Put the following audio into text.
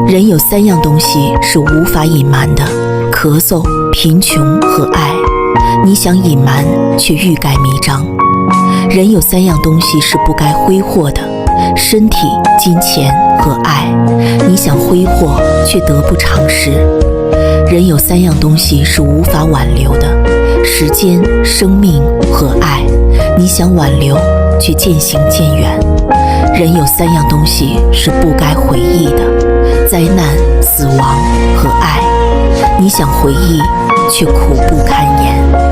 人有三样东西是无法隐瞒的：咳嗽、贫穷和爱。你想隐瞒，却欲盖弥彰。人有三样东西是不该挥霍的：身体、金钱和爱。你想挥霍，却得不偿失。人有三样东西是无法挽留的：时间、生命和爱。你想挽留，却渐行渐远。人有三样东西是不该回忆的：灾难、死亡和爱。你想回忆，却苦不堪言。